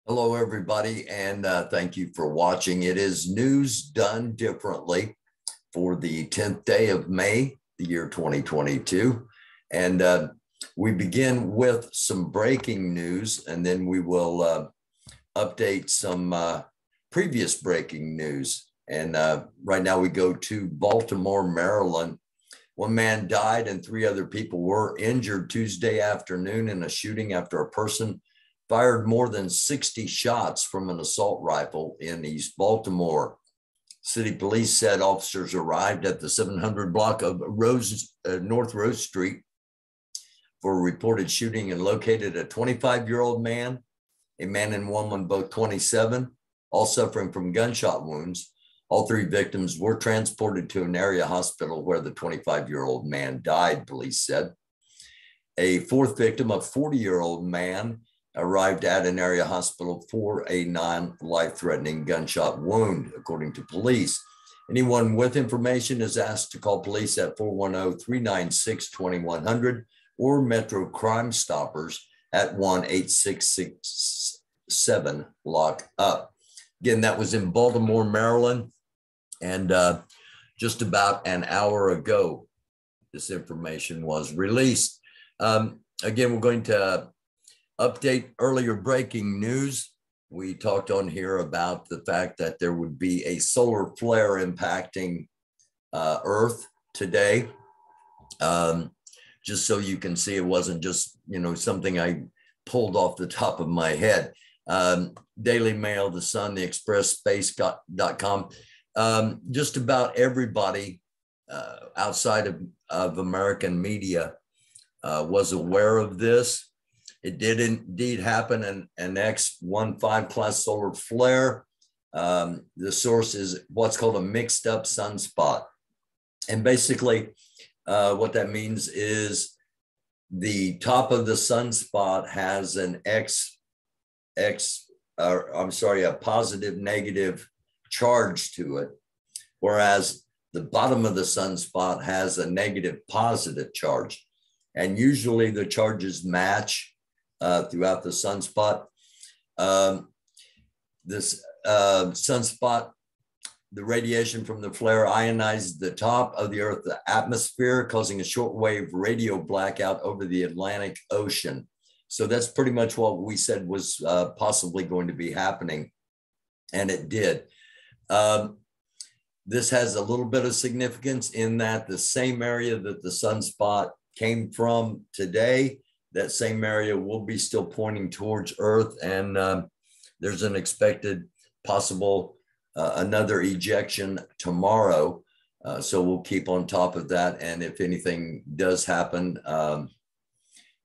Hello, everybody, and thank you for watching. It is news done differently for the 10th day of May, the year 2022. And we begin with some breaking news, and then we will update some previous breaking news. And right now we go to Baltimore, Maryland. One man died and three other people were injured Tuesday afternoon in a shooting after a person fired more than 60 shots from an assault rifle in East Baltimore. City police said officers arrived at the 700 block of North Rose Street for a reported shooting and located a 25-year-old man, a man and woman, both 27, all suffering from gunshot wounds. All three victims were transported to an area hospital where the 25-year-old man died, police said. A fourth victim, a 40-year-old man, arrived at an area hospital for a non-life-threatening gunshot wound, according to police. Anyone with information is asked to call police at 410-396-2100 or Metro Crime Stoppers at 1-8667-LOCK-UP. Again, that was in Baltimore, Maryland, and just about an hour ago, this information was released. Again, we're going to update earlier breaking news. We talked on here about the fact that there would be a solar flare impacting Earth today. Just so you can see, it wasn't just, something I pulled off the top of my head. Daily Mail, The Sun, The Express, Space.com. Just about everybody outside of American media was aware of this. It did indeed happen, an X-15 class solar flare. The source is what's called a mixed up sunspot. And basically what that means is the top of the sunspot has an a positive negative charge to it, whereas the bottom of the sunspot has a negative positive charge. And usually the charges match throughout the sunspot. This sunspot, the radiation from the flare ionized the top of the Earth's atmosphere, causing a shortwave radio blackout over the Atlantic Ocean. So that's pretty much what we said was possibly going to be happening, and it did. This has a little bit of significance in that the same area that the sunspot came from today, that same area will be still pointing towards Earth, and there's an expected possible another ejection tomorrow. So we'll keep on top of that, and if anything does happen,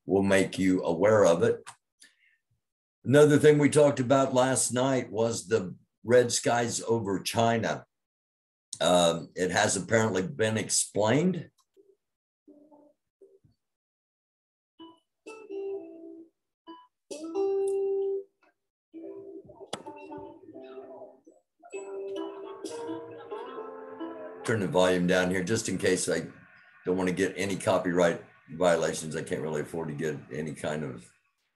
we'll make you aware of it. Another thing we talked about last night was the red skies over China. It has apparently been explained. Turn the volume down here just in case I don't want to get any copyright violations. I can't really afford to get any kind of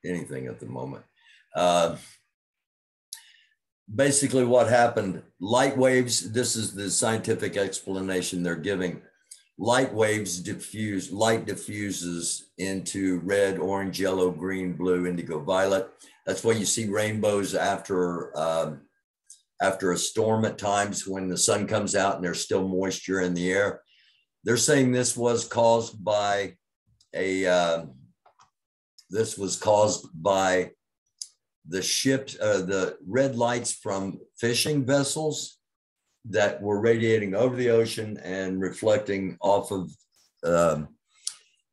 anything at the moment. Basically what happened, light waves, this is the scientific explanation they're giving. Light waves diffuse, light diffuses into red, orange, yellow, green, blue, indigo, violet. That's why you see rainbows after a storm at times when the sun comes out and there's still moisture in the air. They're saying this was caused by the ships, the red lights from fishing vessels that were radiating over the ocean and reflecting off of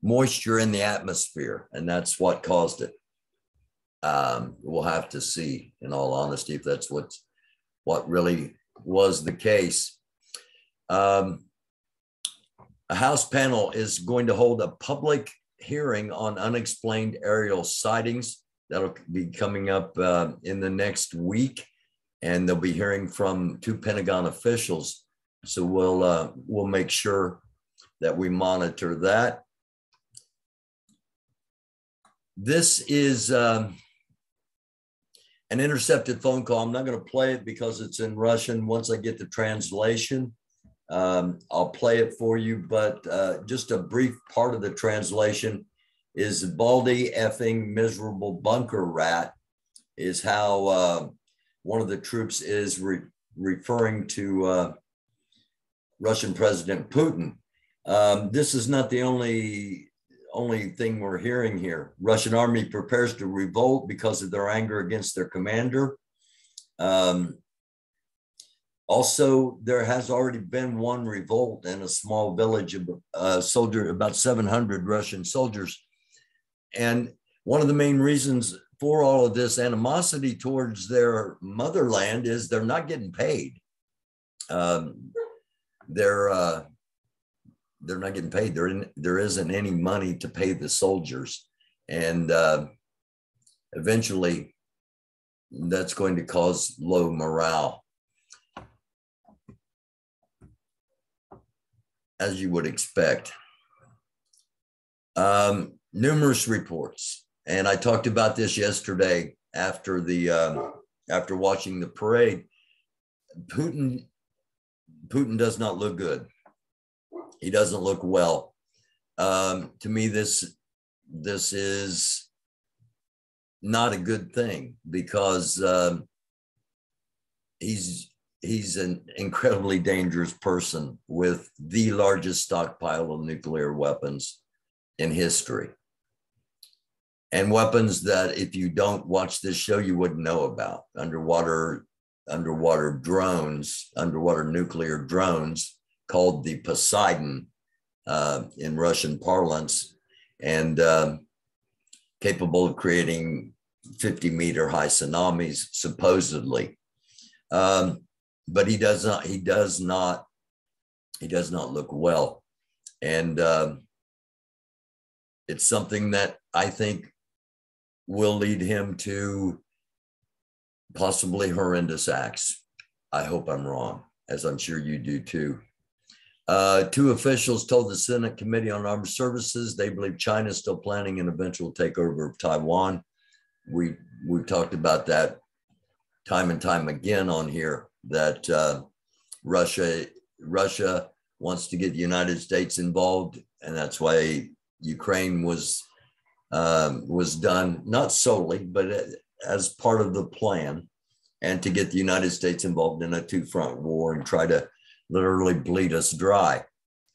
moisture in the atmosphere. And that's what caused it. We'll have to see, in all honesty, if that's what really was the case. A House panel is going to hold a public hearing on unexplained aerial sightings. That'll be coming up in the next week, and they'll be hearing from two Pentagon officials. So we'll make sure that we monitor that. This is an intercepted phone call. I'm not going to play it because it's in Russian. Once I get the translation, I'll play it for you. But just a brief part of the translation is baldy effing miserable bunker rat is how one of the troops is referring to Russian President Putin. This is not the only thing we're hearing here. Russian army prepares to revolt because of their anger against their commander. Also, there has already been one revolt in a small village of about 700 Russian soldiers. And one of the main reasons for all of this animosity towards their motherland is they're not getting paid. They're not getting paid. There isn't any money to pay the soldiers. And eventually that's going to cause low morale, as you would expect. Numerous reports, and I talked about this yesterday after watching the parade. Putin does not look good. He doesn't look well. To me, this is not a good thing because he's an incredibly dangerous person with the largest stockpile of nuclear weapons in history, and weapons that if you don't watch this show, you wouldn't know about. Underwater drones, underwater nuclear drones called the Poseidon in Russian parlance, and capable of creating 50-meter high tsunamis, supposedly. But he does not look well. And it's something that I think will lead him to possibly horrendous acts. I hope I'm wrong, as I'm sure you do too. Two officials told the Senate Committee on Armed Services they believe China is still planning an eventual takeover of Taiwan. We've talked about that time and time again on here, that Russia wants to get the United States involved, and that's why Ukraine was done, not solely, but as part of the plan, and to get the United States involved in a two-front war and try to literally bleed us dry.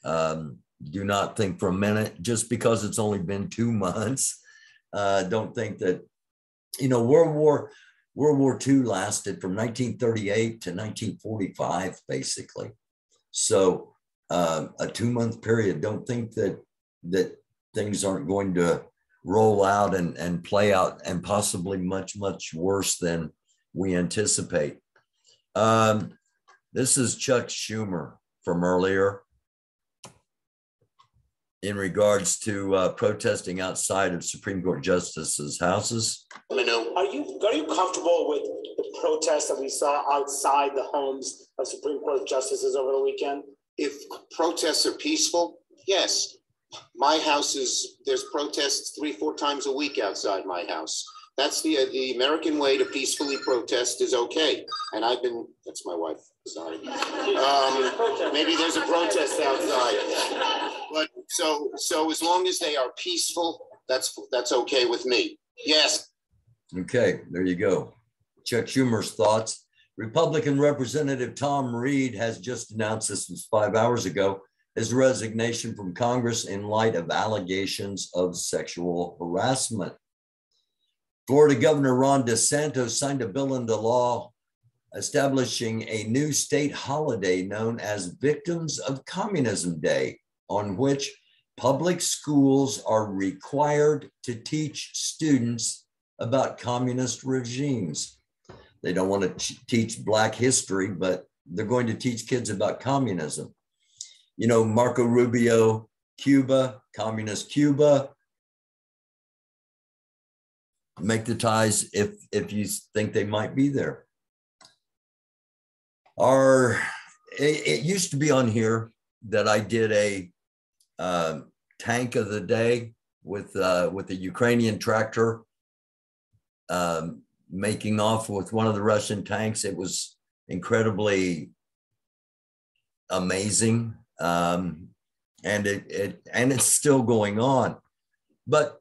Do not think for a minute, just because it's only been 2 months, don't think that, World War II lasted from 1938 to 1945, basically. So a 2-month period, don't think that things aren't going to roll out and play out, and possibly much, much worse than we anticipate. This is Chuck Schumer from earlier in regards to protesting outside of Supreme Court justices' houses. Are you comfortable with the protests that we saw outside the homes of Supreme Court justices over the weekend? If protests are peaceful, yes. My house there's protests 3-4 times a week outside my house. That's the American way to peacefully protest is okay. And that's my wife, sorry. Maybe there's a protest outside. But so as long as they are peaceful, that's okay with me. Yes. Okay, there you go. Chuck Schumer's thoughts. Republican Representative Tom Reed has just announced, this was 5 hours ago, his resignation from Congress in light of allegations of sexual harassment. Florida Governor Ron DeSantis signed a bill into law establishing a new state holiday known as Victims of Communism Day, on which public schools are required to teach students about communist regimes. They don't want to teach Black history, but they're going to teach kids about communism. Marco Rubio, Cuba, communist Cuba. Make the ties if you think they might be there. It used to be on here that I did a tank of the day with a Ukrainian tractor making off with one of the Russian tanks. It was incredibly amazing. And it's still going on. But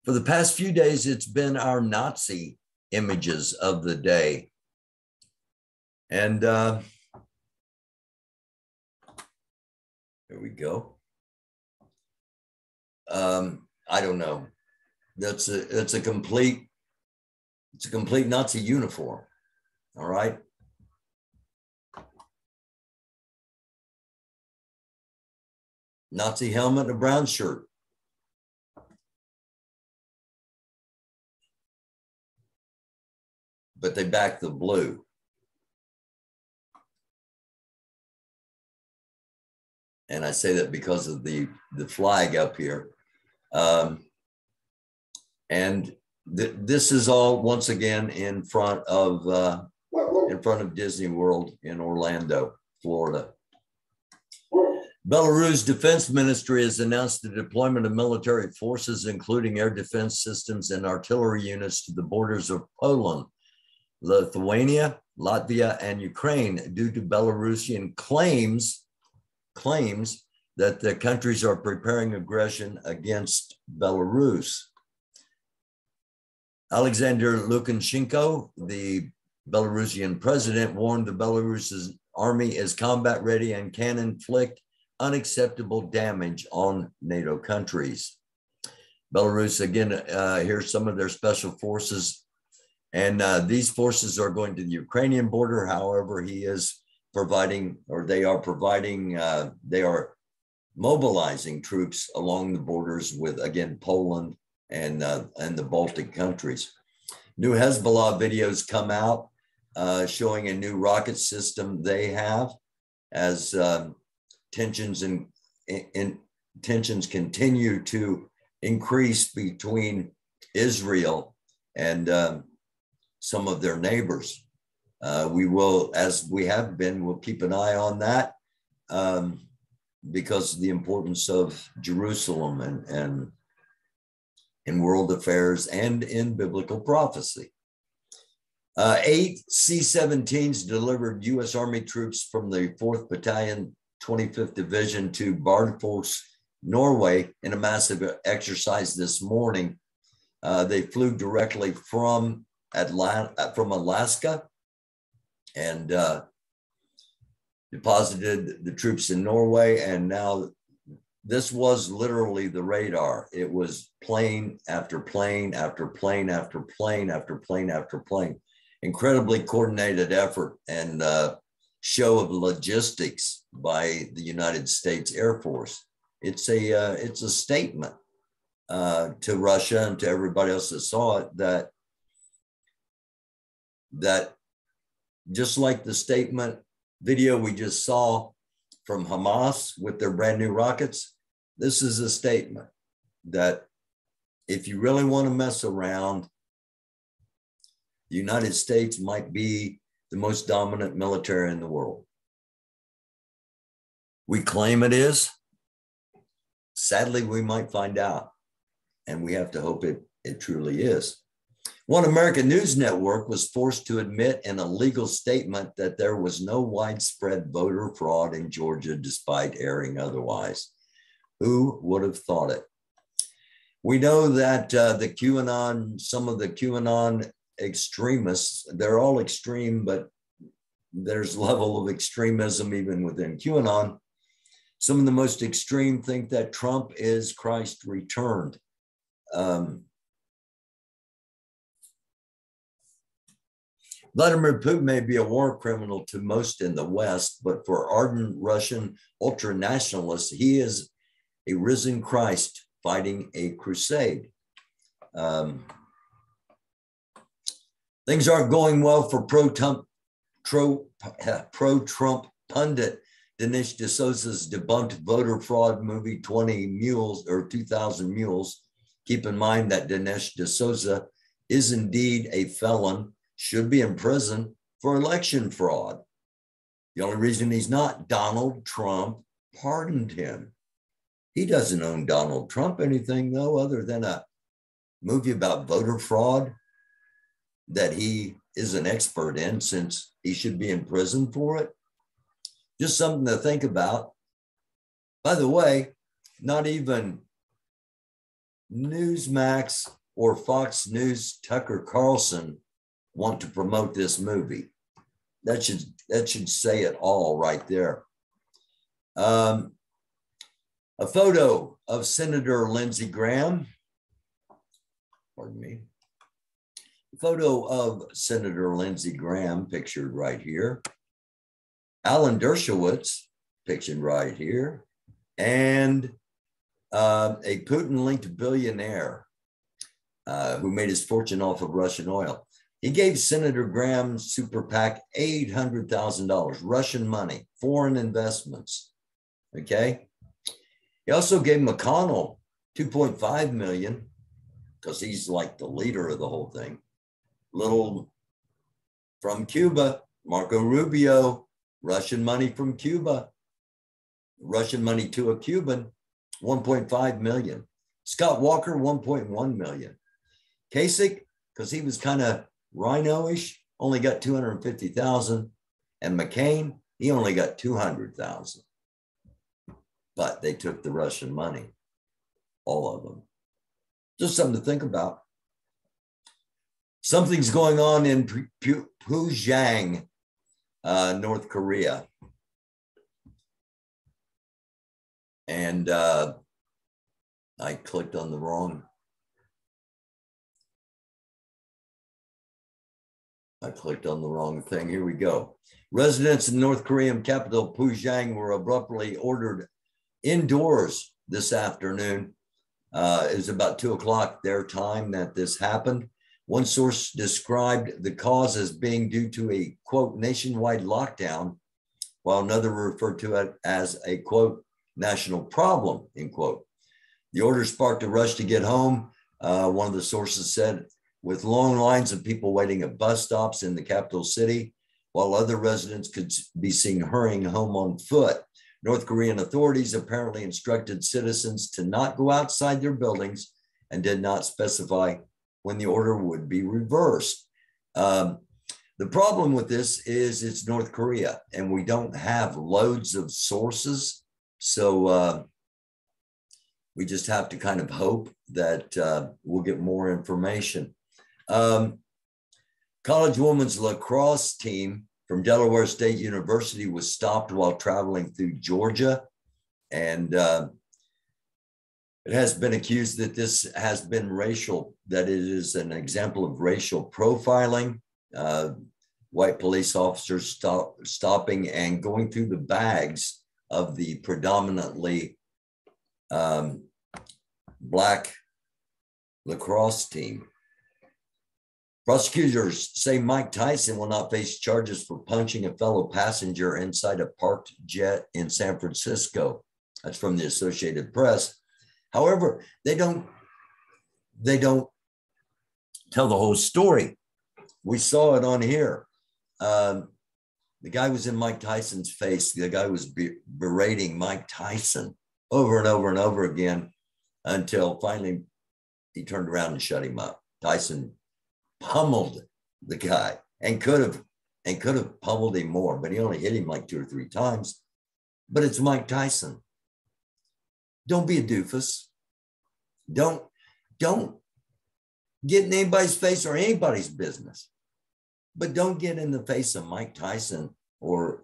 for the past few days, it's been our Nazi images of the day. And here we go. I don't know. It's a complete Nazi uniform. All right. Nazi helmet and a brown shirt. But they back the blue. And I say that because of the flag up here. This is all once again in front of Disney World in Orlando, Florida. Belarus Defense Ministry has announced the deployment of military forces, including air defense systems and artillery units, to the borders of Poland, Lithuania, Latvia, and Ukraine due to Belarusian claims that the countries are preparing aggression against Belarus. Alexander Lukashenko, the Belarusian president, warned the Belarus's army is combat ready and can inflict unacceptable damage on NATO countries. Belarus, again, here's some of their special forces. And these forces are going to the Ukrainian border. However, he is providing, or they are providing, they are mobilizing troops along the borders with, again, Poland and the Baltic countries. New Hezbollah videos come out showing a new rocket system they have as tensions continue to increase between Israel and some of their neighbors. We will, as we have been, we'll keep an eye on that because of the importance of Jerusalem and in world affairs and in biblical prophecy. 8 C-17s delivered U.S. Army troops from the 4th Battalion, 25th Division to Bardufoss, Norway, in a massive exercise this morning. They flew directly from Alaska and deposited the troops in Norway. And now this was literally the radar. It was plane after plane after plane after plane after plane after plane. Incredibly coordinated effort and show of logistics by the United States Air Force. It's a statement to Russia and to everybody else that saw it that just like the statement video we just saw from Hamas with their brand new rockets, this is a statement that if you really want to mess around, the United States might be the most dominant military in the world. We claim it is. Sadly, we might find out, and we have to hope it truly is. One American news network was forced to admit in a legal statement that there was no widespread voter fraud in Georgia, despite airing otherwise. Who would have thought it? We know that some of the QAnon extremists, they're all extreme, but there's level of extremism even within QAnon. Some of the most extreme think that Trump is Christ returned. Vladimir Putin may be a war criminal to most in the West, but for ardent Russian ultranationalists, he is a risen Christ fighting a crusade. Things aren't going well for pro-Trump pundit Dinesh D'Souza's debunked voter fraud movie 2000 Mules. Keep in mind that Dinesh D'Souza is indeed a felon, should be in prison for election fraud. The only reason he's not, Donald Trump pardoned him. He doesn't owe Donald Trump anything, though, other than a movie about voter fraud. that he is an expert in, since he should be in prison for it. Just something to think about. By the way, not even Newsmax or Fox News Tucker Carlson want to promote this movie. That should say it all right there. A photo of Senator Lindsey Graham. Pardon me. A photo of Senator Lindsey Graham pictured right here. Alan Dershowitz pictured right here. And a Putin-linked billionaire who made his fortune off of Russian oil. He gave Senator Graham's super PAC $800,000, Russian money, foreign investments. Okay. He also gave McConnell $2.5 million, because he's like the leader of the whole thing. Little from Cuba, Marco Rubio, Russian money from Cuba, Russian money to a Cuban, 1.5 million. Scott Walker, 1.1 million. Kasich, because he was kind of rhino-ish, only got 250,000. And McCain, he only got 200,000. But they took the Russian money, all of them. Just something to think about. Something's going on in Pyongyang, North Korea. And I clicked on the wrong. Thing. Here we go. Residents in North Korean capital Pyongyang were abruptly ordered indoors this afternoon. It was about 2 o'clock their time that this happened. One source described the cause as being due to a, quote, nationwide lockdown, while another referred to it as a, quote, national problem, end quote. The order sparked a rush to get home. One of the sources said, with long lines of people waiting at bus stops in the capital city, while other residents could be seen hurrying home on foot. North Korean authorities apparently instructed citizens to not go outside their buildings and did not specify when the order would be reversed. The problem with this is it's North Korea and we don't have loads of sources. So we just have to kind of hope that we'll get more information. College women's lacrosse team from Delaware State University was stopped while traveling through Georgia. And it has been accused that this has been that it is an example of racial profiling. White police officers stopping and going through the bags of the predominantly Black lacrosse team. Prosecutors say Mike Tyson will not face charges for punching a fellow passenger inside a parked jet in San Francisco. That's from the Associated Press. However, they don't tell the whole story. We saw it on here. The guy was in Mike Tyson's face. The guy was berating Mike Tyson over and over and over again until finally he turned around and shut him up. Tyson pummeled the guy and could have pummeled him more, but he only hit him like 2 or 3 times. But it's Mike Tyson. Don't be a doofus. Don't get in anybody's face or anybody's business. But don't get in the face of Mike Tyson or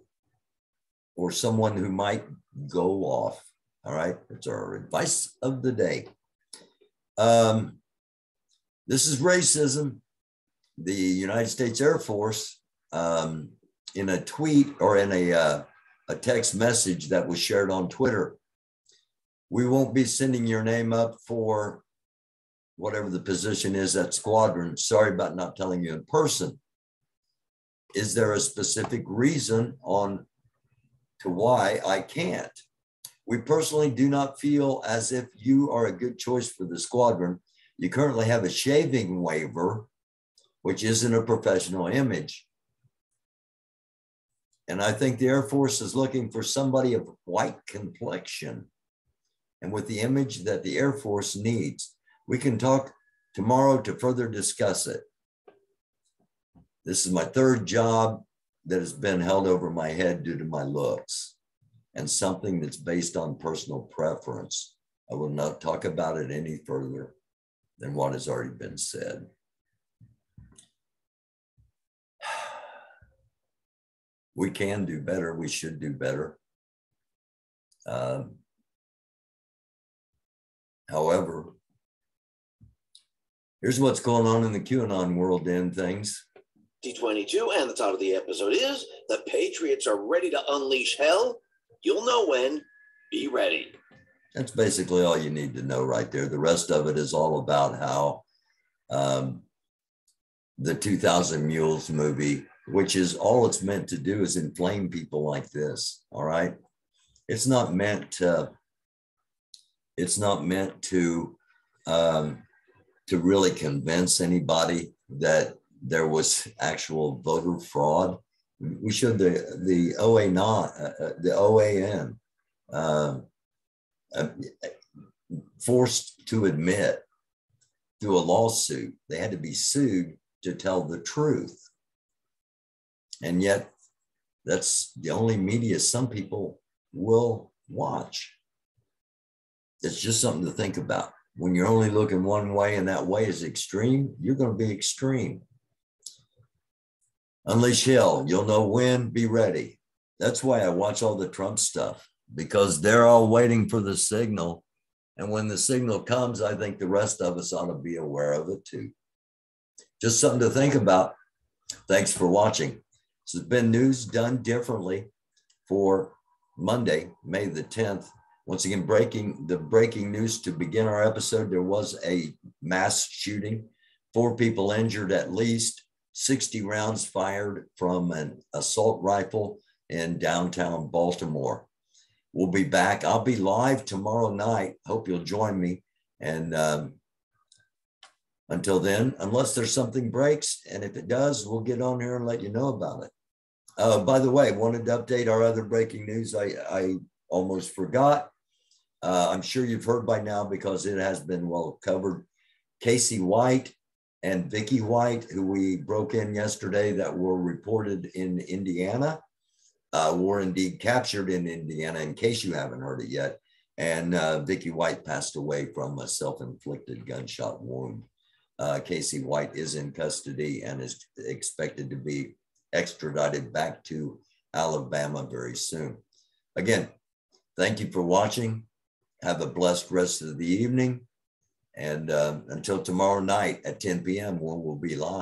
someone who might go off. All right, it's our advice of the day. This is racism. The United States Air Force, in a tweet or in a text message that was shared on Twitter, we won't be sending your name up for whatever the position is at squadron. Sorry about not telling you in person. Is there a specific reason to why I can't? We personally do not feel as if you are a good choice for the squadron. You currently have a shaving waiver, which isn't a professional image. And I think the Air Force is looking for somebody of white complexion and with the image that the Air Force needs. We can talk tomorrow to further discuss it. This is my third job that has been held over my head due to my looks, and something that's based on personal preference. I will not talk about it any further than what has already been said. We can do better. We should do better. However, here's what's going on in the QAnon world and things. D22, and the title of the episode is The Patriots Are Ready to Unleash Hell. You'll know when. Be ready. That's basically all you need to know right there. The rest of it is all about how the 2000 Mules movie, which is all it's meant to do, is inflame people like this. All right. It's not meant to really convince anybody that there was actual voter fraud. We showed the OAN forced to admit through a lawsuit. They had to be sued to tell the truth. And yet that's the only media some people will watch. It's just something to think about. When you're only looking one way and that way is extreme, you're going to be extreme. Unleash hell. You'll know when. Be ready. That's why I watch all the Trump stuff, because they're all waiting for the signal. And when the signal comes, I think the rest of us ought to be aware of it too. Just something to think about. Thanks for watching. This has been News Done Differently for Monday, May the 10th. Once again, the breaking news to begin our episode. There was a mass shooting, 4 people injured at least, 60 rounds fired from an assault rifle in downtown Baltimore. We'll be back. I'll be live tomorrow night. Hope you'll join me. And until then, unless there's something breaks, and if it does, we'll get on here and let you know about it. By the way, wanted to update our other breaking news. I almost forgot. I'm sure you've heard by now because it has been well covered. Casey White and Vicky White, who we broke in yesterday, that were reported in Indiana, were indeed captured in Indiana, in case you haven't heard it yet. And Vicky White passed away from a self-inflicted gunshot wound. Casey White is in custody and is expected to be extradited back to Alabama very soon. Again, thank you for watching. Have a blessed rest of the evening. And until tomorrow night at 10 p.m. when we'll be live.